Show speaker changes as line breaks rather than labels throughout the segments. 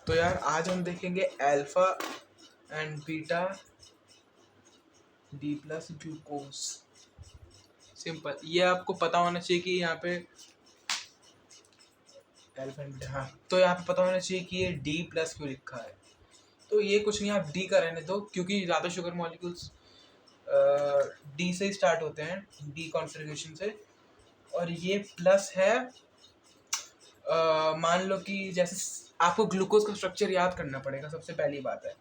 तो यार आज हम देखेंगे alpha and beta D plus glucose. Simple, ये आपको पता होना चाहिए कि यहाँ पे अल्फा एंड बीटा, हाँ तो यहाँ पे पता होना चाहिए कि ये डी प्लस क्यों लिखा है। तो ये कुछ नहीं, आप डी का रहने दो क्योंकि ज़्यादा शुगर मॉलिक्यूल्स डी से ही स्टार्ट होते हैं, डी कॉन्फ़िगरेशन से। और ये प्लस है, मान लो कि जैसे आपको ग्लूकोज का स्ट्रक्चर याद करना पड़ेगा। सबसे पहली बात है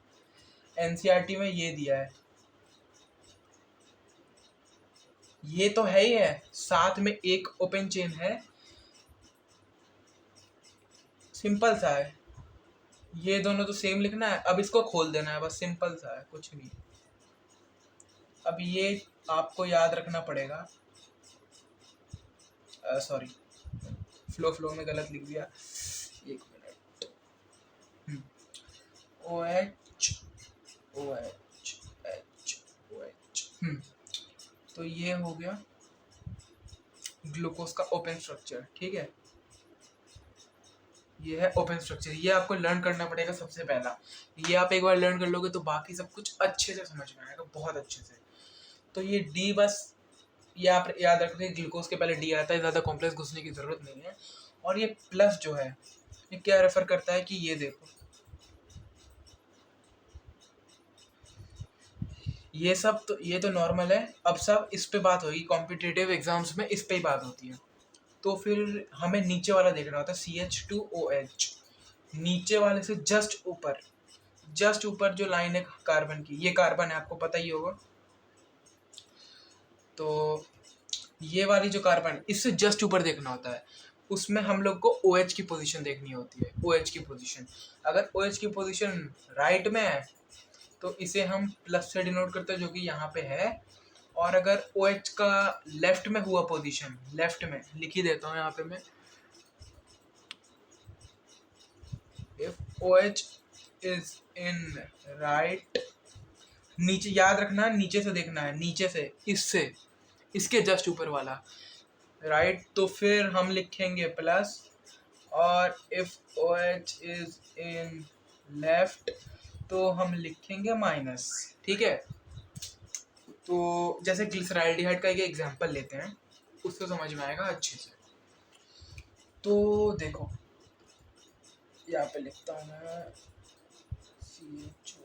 एनसीईआरटी में ये दिया है, ये तो है ही है, साथ में एक ओपन चेन है, सिंपल सा है। ये दोनों तो सेम लिखना है, अब इसको खोल देना है, बस सिंपल सा है, कुछ नहीं। अब ये आपको याद रखना पड़ेगा, सॉरी फ्लो में गलत लिख दिया, एक minute. O H O H H O H. तो ये हो गया ग्लूकोज का ओपन स्ट्रक्चर, ठीक है। ये है ओपन स्ट्रक्चर, ये आपको लर्न करना पड़ेगा सबसे पहला। ये आप एक बार लर्न कर लोगे तो बाकी सब कुछ अच्छे से समझ में आएगा, बहुत अच्छे से। तो ये डी, बस ये आप याद रखोगे, ग्लूकोज के पहले डी आता है, ज़्यादा कॉम्प्लेक्स घुसने की ज़रूरत नहीं है। और ये प्लस जो है ये क्या रेफर करता है कि ये देखो, ये सब तो ये तो नॉर्मल है। अब सब इस पे बात होगी, कॉम्पिटिटिव एग्जाम्स में इस पे ही बात होती है। तो फिर हमें नीचे वाला देखना होता है, CH2OH। नीचे वाले से जस्ट ऊपर जो लाइन है कार्बन की, ये कार्बन है, आपको पता ही होगा। तो ये वाली जो कार्बन, इससे जस्ट ऊपर देखना होता है, उसमें हम लोग को OH की पोजीशन देखनी होती है। OH की पोजीशन, अगर OH की पोजीशन राइट में है तो इसे हम प्लस से डिनोट करते हैं, जो कि यहाँ पे है। और अगर OH का लेफ्ट में हुआ पोजीशन, लेफ्ट में लिख ही देता हूँ यहाँ पे मैं, if OH is in right, नीचे याद रखना, नीचे से देखना है, नीचे से, इससे इसके जस्ट ऊपर वाला राइट, तो फिर हम लिखेंगे प्लस। और if OH is in left तो हम लिखेंगे माइनस, ठीक है। तो जैसे ग्लिसरॉल्डिहाइड का एक एग्जांपल लेते हैं, उससे समझ में आएगा अच्छे से। तो देखो यहाँ पे लिखता हूँ मैं, CHO,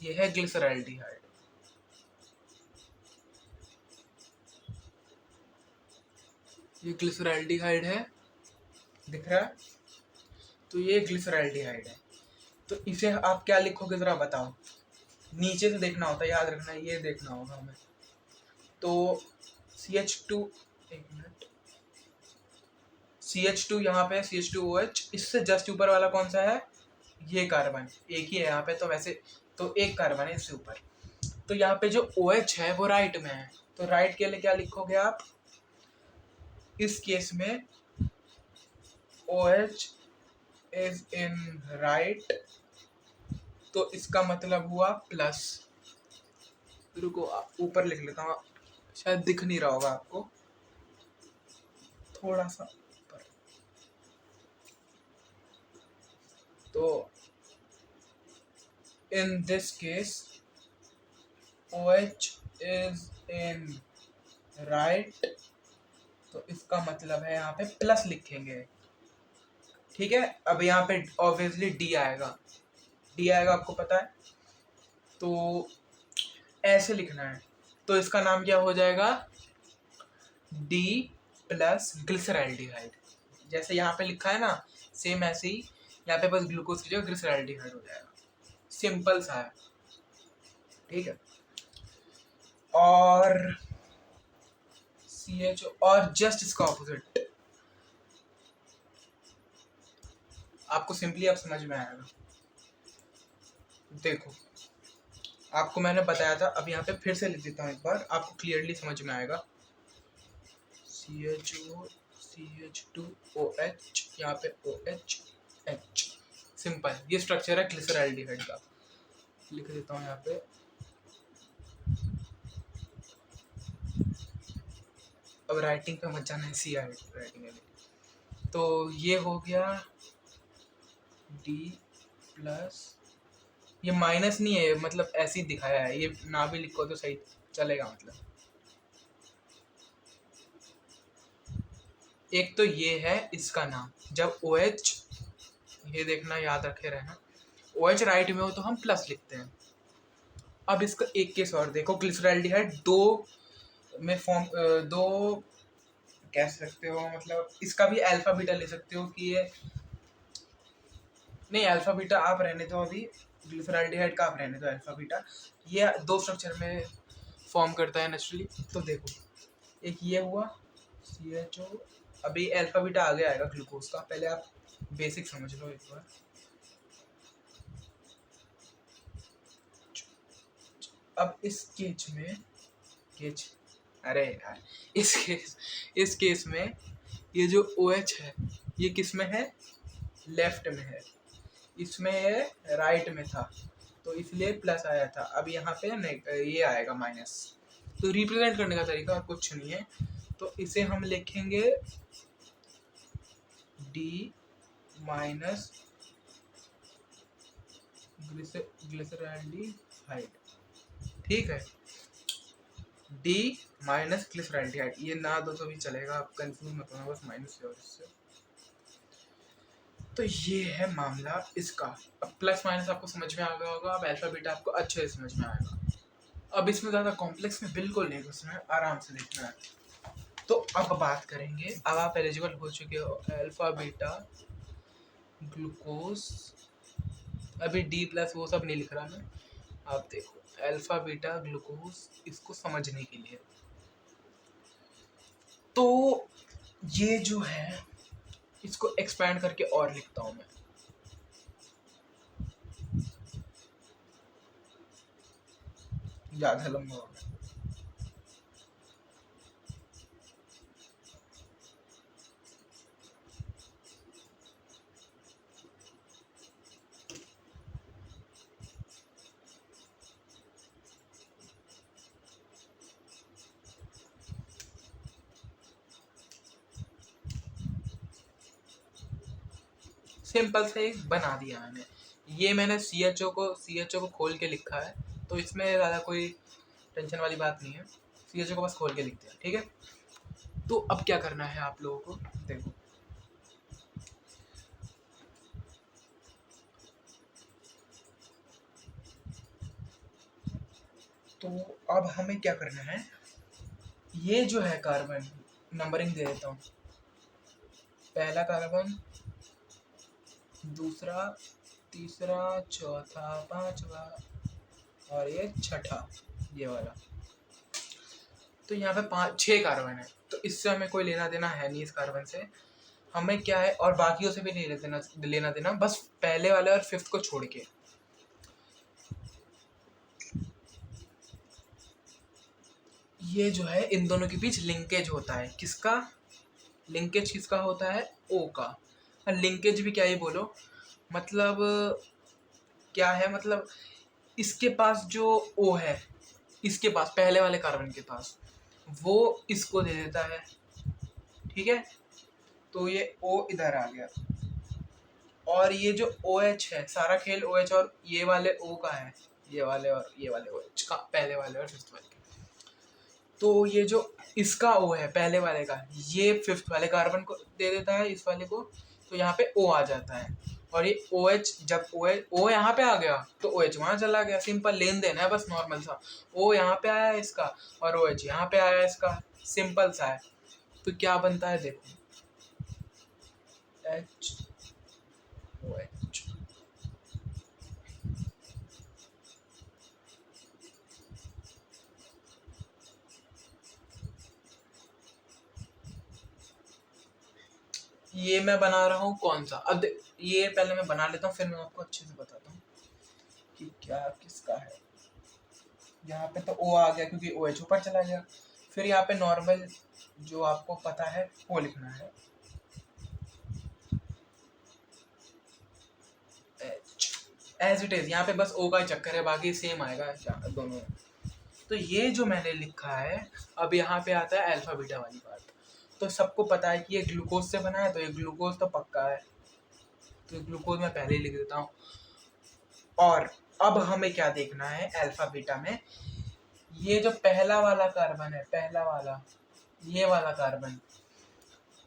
ये है ग्लिसरॉल्डिहाइड, ये ग्लिसरॉल्डिहाइड है, दिख रहा है। तो ये ग्लिसरॉल्डिहाइड है, तो इसे आप क्या लिखोगे ज़रा बताओ। नीचे से देखना होता है, याद रखना, ये देखना होगा हमें। तो CH2, एक मिनट, CH2 यहाँ पे CH2OH, इससे जस्ट ऊपर वाला कौन सा है, ये कार्बन, एक ही है यहाँ पे, तो वैसे तो एक कार्बन है इससे ऊपर। तो यहाँ पे जो OH है वो राइट में है, तो राइट के लिए क्या लिखोगे आप, इस केस में OH इज इन राइट, तो इसका मतलब हुआ प्लस। रुको ऊपर लिख लेता हूँ, शायद दिख नहीं रहा होगा आपको, थोड़ा सा ऊपर। तो in this case OH is in right, तो इसका मतलब है यहाँ पे प्लस लिखेंगे, ठीक है। अब यहाँ पे ऑब्वियसली डी आएगा, आपको पता है, तो ऐसे लिखना है। तो इसका नाम क्या हो जाएगा, डी प्लस ग्लिसरॉल्डिहाइड, जैसे यहाँ पे लिखा है ना, सेम ऐसे ही यहाँ पे बस ग्लूकोज की जगह ग्लिसरॉल्डिहाइड हो जाएगा, सिंपल सा है, ठीक है। और CHO, और जस्ट इसका ऑपोजिट, आपको सिंपली अब समझ में आएगा। देखो आपको मैंने बताया था, अब यहाँ पे फिर से लिख देता हूँ एक बार, आपको क्लियरली समझ में आएगा। CHO CH2OH, यहाँ पे OH, सिंपल, ये स्ट्रक्चर है ग्लिसरॉल्डिहाइड का। लिख देता हूँ यहाँ पे, अब राइटिंग पे मत जाना, ऐसी राइटिंग है। तो ये हो गया डी प्लस, ये माइनस नहीं है, मतलब ऐसे ही दिखाया है, ये ना भी लिखो तो सही चलेगा। मतलब एक तो ये है इसका नाम, जब ओ एच, ये देखना याद रखे रहना, ओ एच राइट में हो तो हम प्लस लिखते हैं। अब इसका एक केस और देखो, ग्लिसरॉल्डिहाइड दो में फॉर्म, दो कह सकते हो, मतलब इसका भी अल्फा बीटा ले सकते हो कि ये, नहीं अल्फा बीटा आप रहने दो अभी, ग्लिसरॉल्डिहाइड का आप रहने दो अल्फा बीटा, ये दो स्ट्रक्चर में फॉर्म करता है नेचुरली। तो देखो एक ये हुआ CHO, अभी अल्फा बीटा आगे आएगा ग्लूकोज का, पहले आप बेसिक समझ लो एक बार। अब इस केस में केच, अरे यार इस केस में ये जो OH है ये किस में है, लेफ्ट में है, इसमें ये राइट में था, तो इसलिए प्लस आया था। अब यहाँ पे ये आएगा माइनस। तो रिप्रेजेंट करने का तरीका और कुछ नहीं है, तो इसे हम लिखेंगे D माइनस ग्लिसरॉल्डिहाइड, ठीक है, D माइनस ग्लिसरॉल्डिहाइड, ये ना दो तो भी चलेगा, आप कंफ्यूज मत होना, बस माइनस से और इससे। तो ये है मामला इसका। अब प्लस माइनस आपको समझ में आ गया होगा, अब अल्फा बीटा आपको अच्छे से समझ में आएगा। अब इसमें ज़्यादा कॉम्प्लेक्स में बिल्कुल नहीं घुसना है, आराम से देखना है। तो अब बात करेंगे, अब आप एलिजिबल हो चुके हो अल्फा बीटा ग्लूकोज, अभी D प्लस वो सब नहीं लिख रहा मैं, आप देखो अल्फा बीटा ग्लूकोज, इसको समझने के लिए। तो ये जो है इसको एक्सपैंड करके और लिखता हूं मैं, ज़्यादा लंबा हो गया। सिंपल से बना दिया मैंने, ये मैंने CHO को खोल के लिखा है, तो इसमें ज़्यादा कोई टेंशन वाली बात नहीं है, CHO को बस खोल के लिखते हैं, ठीक है। तो अब क्या करना है आप लोगों को, देखो तो अब हमें क्या करना है, ये जो है कार्बन, नंबरिंग दे देता हूँ, पहला कार्बन, दूसरा, तीसरा, चौथा, पांचवा और ये छठा, ये वाला। तो यहाँ पे 6 कार्बन है, तो इससे हमें कोई लेना देना है नहीं, इस कार्बन से हमें क्या है, और बाकियों से भी नहीं लेना देना, बस पहले वाले और 5th को छोड़ के। ये जो है इन दोनों के बीच लिंकेज होता है, किसका लिंकेज, किसका होता है, O का। लिंकेज भी क्या ही बोलो, मतलब क्या है, मतलब इसके पास जो O है, इसके पास पहले वाले कार्बन के पास, वो इसको दे देता है, ठीक है। तो ये O इधर आ गया, और ये जो OH है, सारा खेल OH और ये वाले O का है, ये वाले और ये वाले OH का, पहले वाले और 5th वाले के। तो ये जो इसका O है पहले वाले का, ये 5th वाले कार्बन को दे देता है, इस वाले को, तो यहाँ पे O आ जाता है। और ये OH, जब O यहाँ पे आ गया तो OH वहाँ चला गया, सिंपल लेन देन है बस, नॉर्मल सा। O यहाँ पे आया है इसका, और OH यहाँ पे आया है इसका, सिंपल सा है। तो क्या बनता है देखो, HOH, ये मैं बना रहा हूँ कौन सा, अब ये पहले मैं बना लेता हूँ, फिर मैं आपको अच्छे से बताता हूँ कि क्या किसका है। यहाँ पे तो O आ गया क्योंकि OH ऊपर चला गया, फिर यहाँ पे नॉर्मल जो आपको पता है वो लिखना है, एज इट इज, यहाँ पे बस O का ही चक्कर है, बाकी सेम आएगा दोनों में। तो ये जो मैंने लिखा है, अब यहाँ पे आता है अल्फा बीटा वाली बात। तो सबको पता है कि ये ग्लूकोज से बना है, तो ये ग्लूकोज तो पक्का है, तो ग्लूकोज मैं पहले ही लिख देता हूँ। और अब हमें क्या देखना है अल्फा बीटा में, ये जो पहला वाला कार्बन है, पहला वाला, ये वाला कार्बन,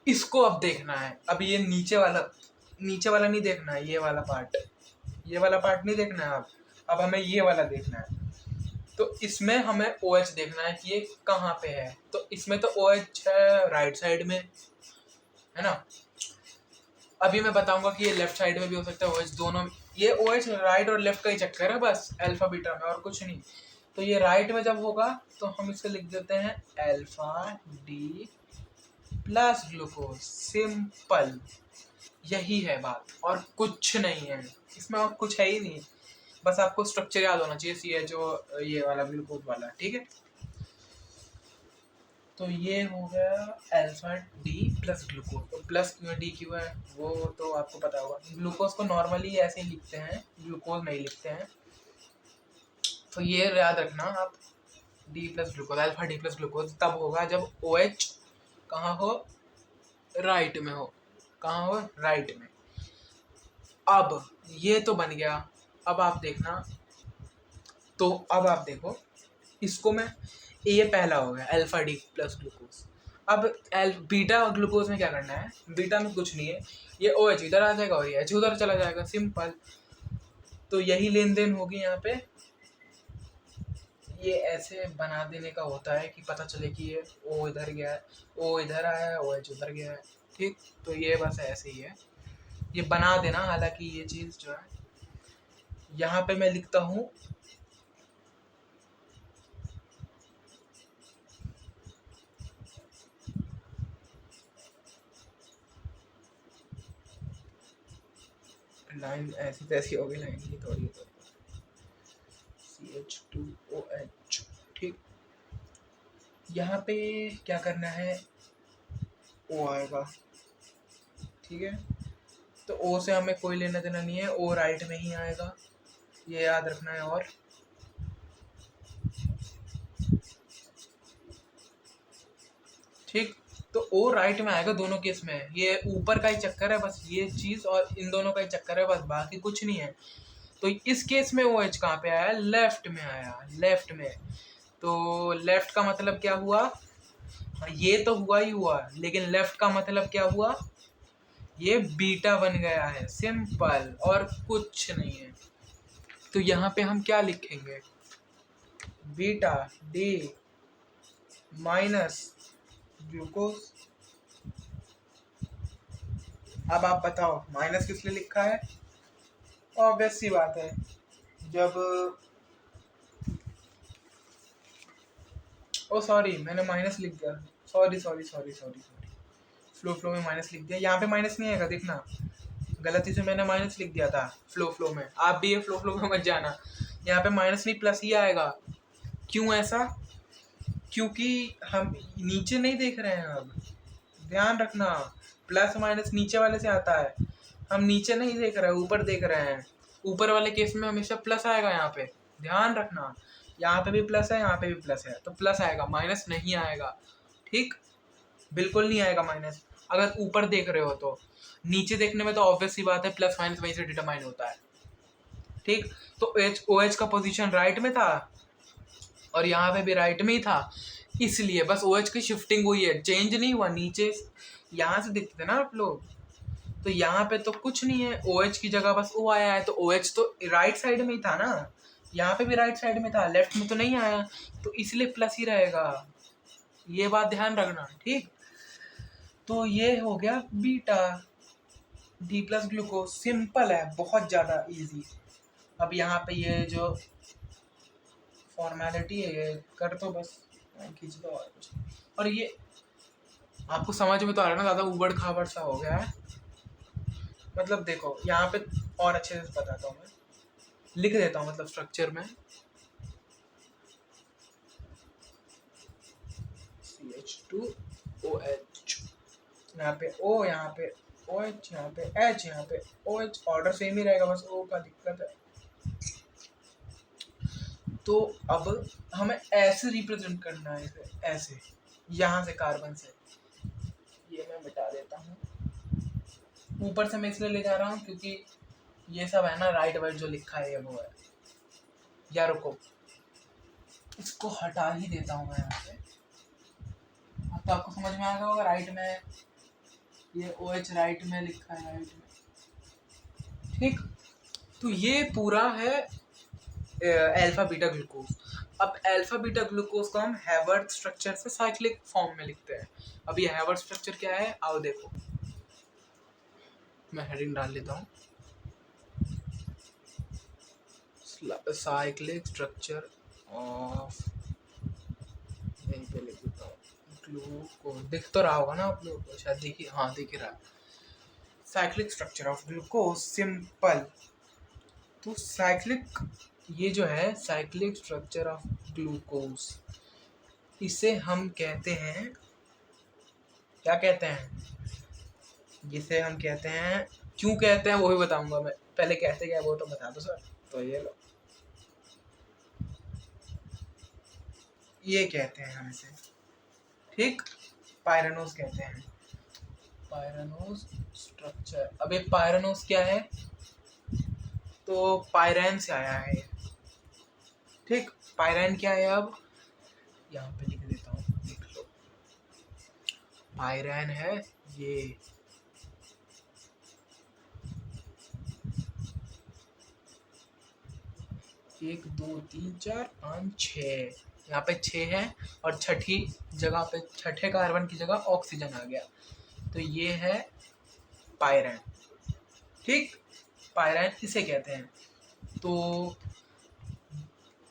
इसको अब देखना है। अब ये नीचे वाला नहीं देखना है, ये वाला पार्ट नहीं देखना है। अब हमें ये वाला देखना है। तो इसमें हमें OH देखना है कि ये कहाँ पे है। तो इसमें तो OH है राइट साइड में, है ना। अभी मैं बताऊंगा कि ये लेफ्ट साइड में भी हो सकता है OH, दोनों। ये OH राइट और लेफ्ट का ही चक्कर है बस अल्फा बीटा में, और कुछ नहीं। तो ये राइट में जब होगा तो हम इसे लिख देते हैं alpha D plus glucose, simple. यही है बात, और कुछ नहीं है इसमें, और कुछ है ही नहीं। बस आपको स्ट्रक्चर याद होना चाहिए, ये जो ये वाला ग्लूकोज वाला, ठीक है। तो ये हो गया अल्फा डी प्लस ग्लूकोज। तो प्लस क्यों डी क्यों है वो तो आपको पता होगा। ग्लूकोज को नॉर्मली ऐसे ही लिखते हैं, ग्लूकोज नहीं लिखते हैं। तो ये याद रखना आप, D plus glucose, alpha D plus glucose तब होगा जब OH कहाँ हो, राइट में हो। कहाँ हो, राइट में। अब ये तो बन गया। अब आप देखना, तो अब आप देखो इसको मैं, ये पहला हो गया अल्फा डी प्लस ग्लूकोज। अब बीटा ग्लूकोज में क्या करना है, बीटा में कुछ नहीं है, ये OH इधर आ जाएगा और ये H उधर चला जाएगा, सिंपल। तो यही लेन देन होगी यहाँ पे। ये ऐसे बना देने का होता है कि पता चले कि ये O इधर गया है, O इधर आया है, OH उधर गया है, ठीक। तो ये बस ऐसे ही है, ये बना देना। हालांकि ये चीज़ जो है यहाँ पे मैं लिखता हूँ लाइन, ऐसी तैसी होगी लाइन की थोड़ी CH2OH, ठीक। यहाँ पे क्या करना है, O आएगा, ठीक है। तो O से हमें कोई लेना देना नहीं है, O राइट में ही आएगा, ये याद रखना है। और ठीक, तो O राइट में आएगा दोनों केस में। ये ऊपर का ही चक्कर है बस, ये चीज़ और इन दोनों का ही चक्कर है बस, बाकी कुछ नहीं है। तो इस केस में OH कहाँ पे आया, लेफ्ट में आया, लेफ्ट में। तो लेफ्ट का मतलब क्या हुआ, ये तो हुआ ही हुआ, लेकिन लेफ्ट का मतलब क्या हुआ, ये बीटा बन गया है, सिंपल, और कुछ नहीं है। तो यहाँ पे हम क्या लिखेंगे, बीटा डी माइनस ग्लूकोज। अब आप बताओ माइनस किस लिए लिखा है, ऑब्वियस सी बात है, जब ओ सॉरी मैंने माइनस लिख दिया, सॉरी फ्लो में माइनस लिख दिया। यहाँ पे माइनस नहीं आएगा, देखना गलती से मैंने माइनस लिख दिया था फ्लो में। आप भी ये फ्लो में मत जाना, यहाँ पे माइनस नहीं प्लस ही आएगा। क्यों ऐसा, क्योंकि हम नीचे नहीं देख रहे हैं। अब ध्यान रखना, प्लस माइनस नीचे वाले से आता है, हम नीचे नहीं देख रहे हैं, ऊपर देख रहे हैं। ऊपर वाले केस में हमेशा प्लस आएगा, यहाँ पे ध्यान रखना। यहाँ पे भी प्लस है, यहाँ पे भी प्लस है, तो प्लस आएगा, माइनस नहीं आएगा, ठीक। बिल्कुल नहीं आएगा माइनस, अगर ऊपर देख रहे हो तो। नीचे देखने में तो ऑब्वियस सी बात है, प्लस माइनस वहीं से डिटरमाइन होता है, ठीक। तो OH का पोजीशन राइट में था और यहाँ पे भी राइट में ही था, इसलिए बस OH की शिफ्टिंग हुई है, चेंज नहीं हुआ। नीचे यहाँ से दिखते थे ना आप लोग, तो यहाँ पे तो कुछ नहीं है, OH की जगह बस O आया है। तो OH तो राइट साइड में ही था ना, यहाँ पे भी राइट साइड में था, लेफ्ट में तो नहीं आया, तो इसलिए प्लस ही रहेगा। ये बात ध्यान रखना, ठीक। तो ये हो गया beta D plus glucose, simple है, बहुत ज़्यादा इजी। अब यहाँ पे ये जो फॉर्मेलिटी है ये कर तो बस खींच दो, और कुछ। और ये आपको समझ में तो आ रहा है ना, ज़्यादा उबड़ खाबड़ सा हो गया है। मतलब देखो यहाँ पे और अच्छे से बताता हूँ, मैं लिख देता हूँ मतलब स्ट्रक्चर में, CH2OH, यहाँ पे O, यहाँ पे OH, यहाँ पे H, यहाँ पे OH, ऑर्डर सेम ही रहेगा, बस O का दिक्कत है। तो अब हमें ऐसे रिप्रेजेंट करना है इसे, ऐसे यहाँ से कार्बन से, ये मैं मिटा देता हूँ। ऊपर से मैं इसलिए ले जा रहा हूँ क्योंकि ये सब है ना राइट वाइट जो लिखा है ये वो है। या रुको, इसको हटा ही देता हूँ मैं यहाँ से। अब तो आपको समझ में आ गया होगा, राइट में ये OH राइट में लिखा है, राइट में, ठीक। तो ये पूरा है अल्फा बीटा ग्लूकोज। अब अल्फा बीटा ग्लूकोज को हम हैवर्थ स्ट्रक्चर से साइक्लिक फॉर्म में लिखते हैं। अब ये हैवर्थ स्ट्रक्चर क्या है, आओ देखो, मैं हेडिंग डाल लेता हूँ, साइक्लिक स्ट्रक्चर ऑफ, यहीं पे लिख देता हूँ ग्लूकोज। दिख तो रहा होगा ना आप लोगों को, शायद देखिए, हाँ दिख रहा है। Cyclic structure of glucose simple. तो साइक्लिक, ये जो है साइक्लिक स्ट्रक्चर ऑफ ग्लूकोज, इसे हम कहते हैं, क्या कहते हैं, जिसे हम कहते हैं, क्यों कहते हैं वो भी बताऊंगा मैं, पहले कहते क्या वो तो बता दो सर। तो ये लो, ये कहते हैं हम इसे, ठीक, पायरानोज कहते हैं, पायरानोज स्ट्रक्चर। अब ये पायरानोज क्या है, तो पायरैन से आया है, ठीक। पायरैन क्या है, अब यहाँ पे लिख देता हूँ, देख लो, पायरैन है ये, एक दो तीन चार पाँच छः, यहाँ पे 6 है, और छठी जगह पे, छठे कार्बन की जगह ऑक्सीजन आ गया, तो ये है पायरैन, ठीक। पायरैन इसे कहते हैं। तो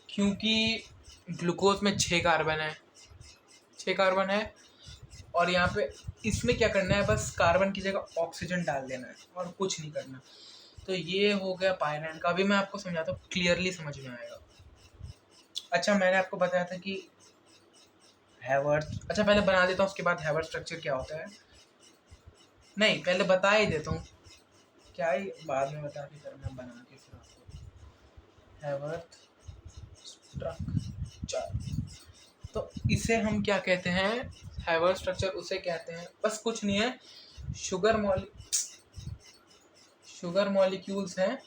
क्योंकि ग्लूकोज में 6 कार्बन है, 6 कार्बन है, और यहाँ पे इसमें क्या करना है, बस कार्बन की जगह ऑक्सीजन डाल देना है और कुछ नहीं करना। तो ये हो गया पायरैन का। अभी मैं आपको समझाता हूँ, क्लियरली समझ में आएगा। अच्छा, मैंने आपको बताया था कि हैवर्थ, अच्छा पहले बना देता हूँ, उसके बाद हैवर्थ स्ट्रक्चर क्या होता है, नहीं पहले बता ही देता हूँ, क्या ही बाद में बता के करना, बना के फिर आपको हैवर्थ स्ट्रक्चर। तो इसे हम क्या कहते हैं, हैवर्थ स्ट्रक्चर उसे कहते हैं, बस कुछ नहीं है, शुगर मॉलिक्यूल्स हैं,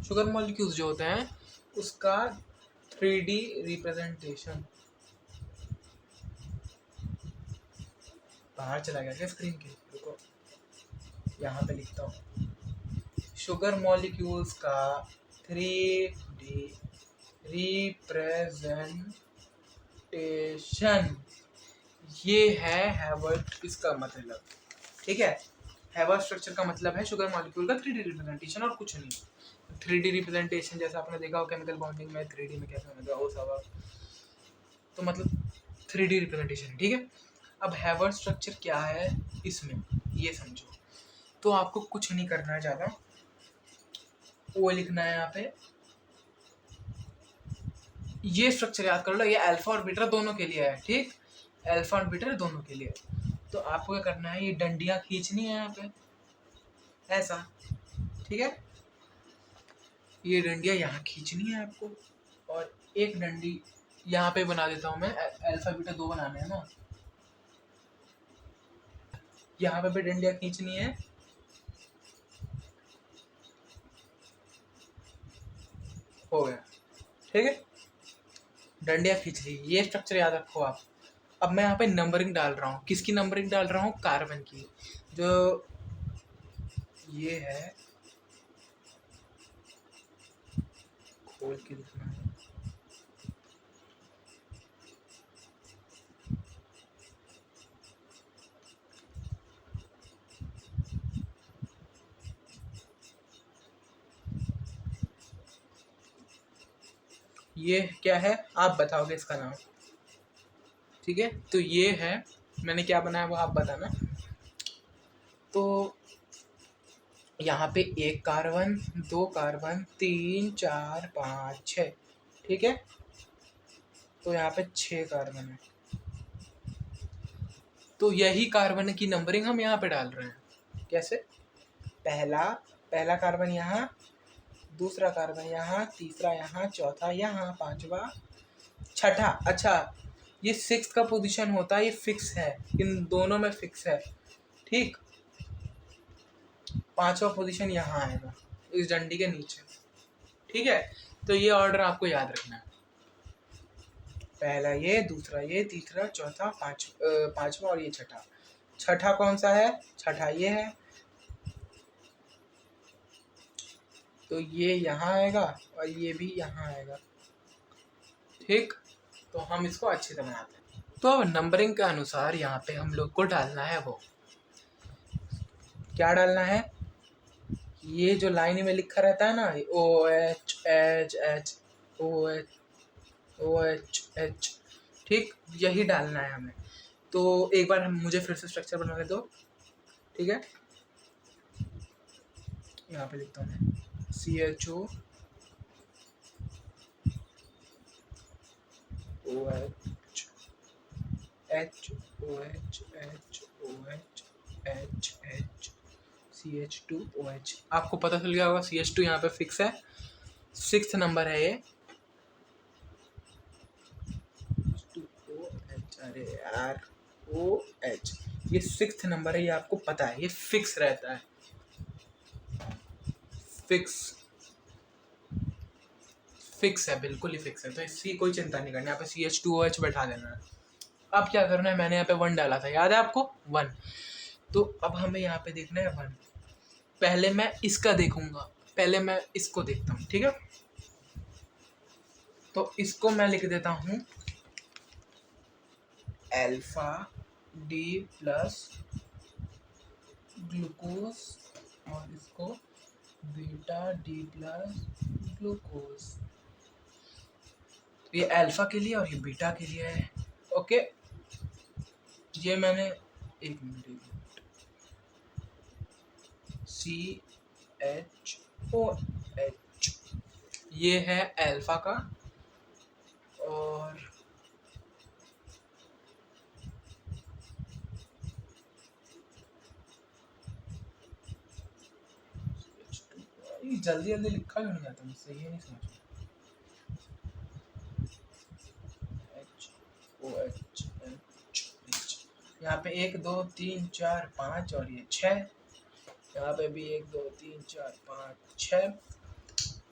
शुगर मॉलिक्यूल्स जो होते हैं उसका 3D रिप्रेजेंटेशन। बाहर चला गया क्या स्क्रीन के, रुको यहाँ पे लिखता हूँ, शुगर मॉलिक्यूल्स का 3D रिप्रेजेंटेशन, ये है हैवर्थ इसका मतलब, ठीक है। हैवर्थ स्ट्रक्चर का मतलब है शुगर मॉलिक्यूल का 3D रिप्रेजेंटेशन और कुछ नहीं। 3D रिप्रेजेंटेशन जैसा आपने देखा हो केमिकल बॉन्डिंग में 3D में कैसे होगा वो सब, तो मतलब 3D रिप्रेजेंटेशन, ठीक है। अब हैवर्थ स्ट्रक्चर क्या है इसमें, ये समझो। तो आपको कुछ नहीं करना है ज़्यादा, वो लिखना है यहाँ पे, ये स्ट्रक्चर याद कर लो, ये अल्फा और बीटा दोनों के लिए है, ठीक, अल्फा और बीटा दोनों के लिए। तो आपको क्या करना है, ये डंडियाँ खींचनी है यहाँ पे ऐसा, ठीक है, ये डंडियाँ यहाँ खींचनी है आपको, और एक डंडी यहाँ पे बना देता हूँ मैं, अल्फा बीटा 2 बनाने हैं ना, यहाँ पे भी डंडियाँ खींचनी है, हो गया, ठीक है, डंडियाँ खींच ली, ये स्ट्रक्चर याद रखो आप। अब मैं यहाँ पे नंबरिंग डाल रहा हूँ, किसकी नंबरिंग डाल रहा हूँ, कार्बन की, जो ये है, खोल के दिखना है, ये क्या है आप बताओगे इसका नाम, ठीक है। तो ये है, मैंने क्या बनाया वो आप बताना। तो यहाँ पे 1 कार्बन 2 कार्बन 3 4 5 6, ठीक है। तो यहाँ पे 6 कार्बन है, तो यही कार्बन की नंबरिंग हम यहाँ पे डाल रहे हैं, कैसे, पहला कार्बन यहाँ, दूसरा कार्बन यहाँ, तीसरा यहाँ, चौथा यहाँ, पांचवा, छठा। अच्छा, ये 6 का पोजीशन होता है, ये फिक्स है, इन दोनों में फिक्स है। ठीक, पांचवा पोजीशन यहाँ आएगा इस डंडी के नीचे। ठीक है, तो ये ऑर्डर आपको याद रखना है। पहला ये, दूसरा ये, तीसरा, चौथा, पांचवा और ये छठा। छठा कौन सा है? छठा ये है, तो ये यहाँ आएगा और ये भी यहाँ आएगा। ठीक, तो हम इसको अच्छे से बनाते हैं। तो अब नंबरिंग के अनुसार यहाँ पे हम लोग को डालना है, वो क्या डालना है? ये जो लाइन में लिखा रहता है ना, OH OH, ठीक, यही डालना है हमें। तो एक बार मुझे फिर से स्ट्रक्चर बनाने दो। ठीक है, यहाँ पे लिखता हूँ मैं CHO OH CH2OH। आपको पता चल गया होगा CH2 यहाँ पे फिक्स है, 6th नंबर है ये। अरे यार, OH ये 6th नंबर है, ये आपको पता है, ये फिक्स रहता है, फिक्स है, बिल्कुल ही फिक्स है। तो इसकी कोई चिंता नहीं करनी, यहाँ पे CH2OH बैठा देना है। अब क्या करना है? मैंने यहाँ पे 1 डाला था, याद है आपको? 1। तो अब हमें यहाँ पे देखना है 1। पहले मैं इसका देखूंगा, पहले मैं इसको देखता हूँ। ठीक है, तो इसको मैं लिख देता हूँ अल्फा D प्लस ग्लूकोज, और इसको बीटा D प्लस ग्लूकोज। ये अल्फा के लिए और ये बीटा के लिए है। ओके, ये मैंने एक मिनट CHOH, ये है अल्फा का, और जल्दी जल्दी लिखा क्यों नहीं जाता मुझसे, ये नहीं समझ। HOH, यहाँ पे 1 2 3 4 5 और ये 6, यहाँ पे भी 1 2 3 4 5 6।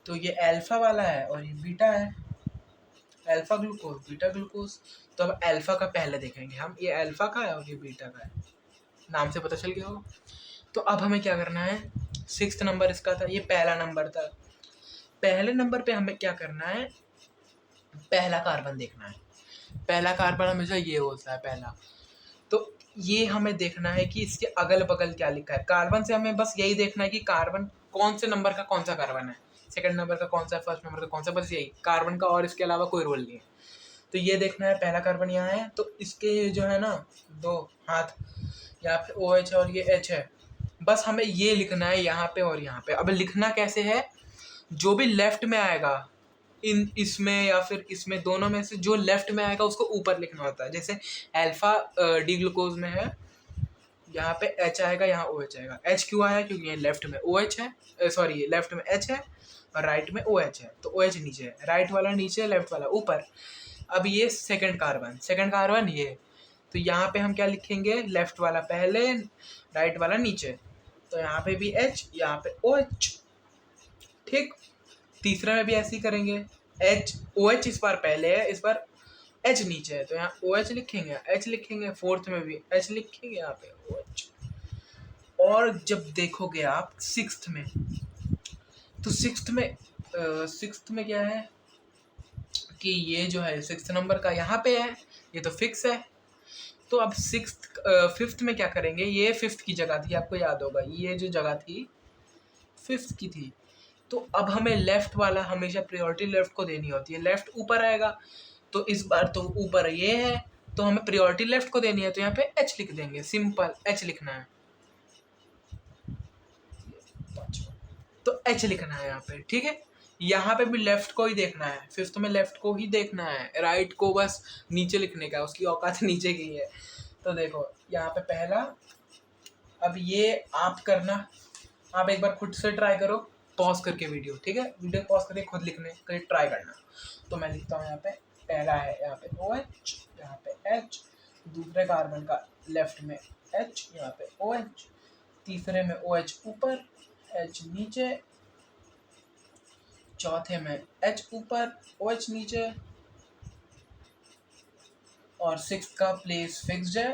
तो ये अल्फा वाला है और ये बीटा है, अल्फा ग्लूकोज बीटा ग्लूकोज। तो अब अल्फा का पहले देखेंगे हम, ये अल्फा का है और ये बीटा का है, नाम से पता चल गया हो। तो अब हमें क्या करना है? 6th नंबर इसका था, ये पहला नंबर था। पहले नंबर पे हमें क्या करना है? पहला कार्बन देखना है। पहला कार्बन हमेशा ये होता है, पहला। तो ये हमें देखना है कि इसके अगल बगल क्या लिखा है। कार्बन से हमें बस यही देखना है कि कार्बन कौन से नंबर का कौन सा कार्बन है, 2nd नंबर का कौन सा है, 1st नंबर का कौन सा, बस यही कार्बन का, और इसके अलावा कोई रोल नहीं है। तो ये देखना है, पहला कार्बन यहाँ है, तो इसके जो है ना 2 हाथ, यहाँ पे OH और ये H है। बस हमें ये लिखना है यहाँ पे और यहाँ पे। अब लिखना कैसे है? जो भी लेफ्ट में आएगा, इसमें या फिर इसमें, दोनों में से जो लेफ्ट में आएगा उसको ऊपर लिखना होता है। जैसे अल्फा D ग्लूकोज में है, यहाँ पे H आएगा, यहाँ OH आएगा। H क्यों आया? क्योंकि ये लेफ्ट में OH है, सॉरी लेफ्ट में H है और राइट में OH है, तो OH नीचे है, राइट वाला नीचे, लेफ्ट वाला ऊपर। अब ये 2nd कार्बन ये, तो यहाँ पे हम क्या लिखेंगे? लेफ्ट वाला पहले, राइट वाला नीचे। तो यहाँ पे भी H, यहाँ पे OH। ठीक, तीसरे में भी ऐसे ही करेंगे। OH इस बार पहले है, इस बार H नीचे है, तो यहाँ OH लिखेंगे, H लिखेंगे। 4th में भी H लिखेंगे, यहाँ पे OH। और जब देखोगे आप 6th में, तो 6th में क्या है कि ये जो है 6th नंबर का यहाँ पे है, ये तो फिक्स है। तो अब 5th में क्या करेंगे? ये 5th की जगह थी, आपको याद होगा, ये जो जगह थी 5th की थी। तो अब हमें लेफ्ट वाला हमेशा प्रायोरिटी लेफ्ट को देनी होती है, लेफ्ट ऊपर आएगा, तो इस बार तो ऊपर ये है, तो हमें प्रायोरिटी लेफ्ट को देनी है, तो यहाँ पे H लिख देंगे, सिंपल H लिखना है। तो H लिखना है यहाँ पे। ठीक है, यहाँ पे भी लेफ्ट को ही देखना है, 5th में लेफ्ट को ही देखना है, राइट को बस नीचे लिखने का, उसकी औकात नीचे की है। तो देखो यहाँ पे पहला, अब ये आप करना, आप एक बार खुद से ट्राई करो, पॉज करके वीडियो, ठीक है, वीडियो पॉज करके खुद लिखने के ट्राई करना। तो मैं लिखता हूँ यहाँ पे, पहला है यहाँ पे OH, यहाँ पे H, दूसरे कार्बन का लेफ्ट में H, यहाँ पे OH, तीसरे में OH ऊपर H नीचे, चौथे में H ऊपर OH नीचे, और सिक्स का प्लेस फिक्स्ड है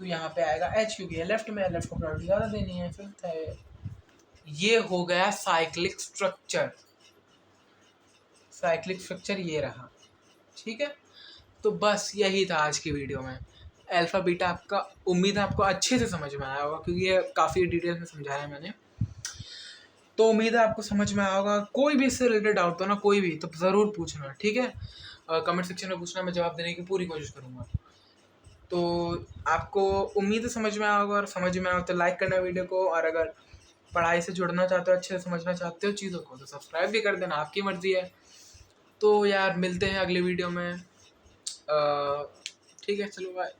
तो यहाँ पे आएगा H, क्योंकि ये लेफ्ट में है, लेफ्ट को प्रायोरिटी ज़्यादा देनी है। फिफ्थ है, ये हो गया साइक्लिक स्ट्रक्चर। साइक्लिक स्ट्रक्चर ये रहा, ठीक है। तो बस यही था आज की वीडियो में। अल्फा बीटा आपका, उम्मीद है आपको अच्छे से समझ में आया होगा, क्योंकि ये काफ़ी डिटेल में समझाया है मैंने। तो उम्मीद है आपको समझ में आया होगा। कोई भी इससे रिलेटेड डाउट हो ना, कोई भी, तो ज़रूर पूछना, ठीक है। कमेंट सेक्शन में पूछना, मैं जवाब देने की पूरी कोशिश करूँगा। तो आपको उम्मीद है समझ में आया होगा, और समझ में आया तो लाइक करना वीडियो को, और अगर पढ़ाई से जुड़ना चाहते हो, अच्छे से समझना चाहते हो चीज़ों को, तो सब्सक्राइब भी कर देना, आपकी मर्ज़ी है। तो यार मिलते हैं अगले वीडियो में। ठीक है, चलो बाय।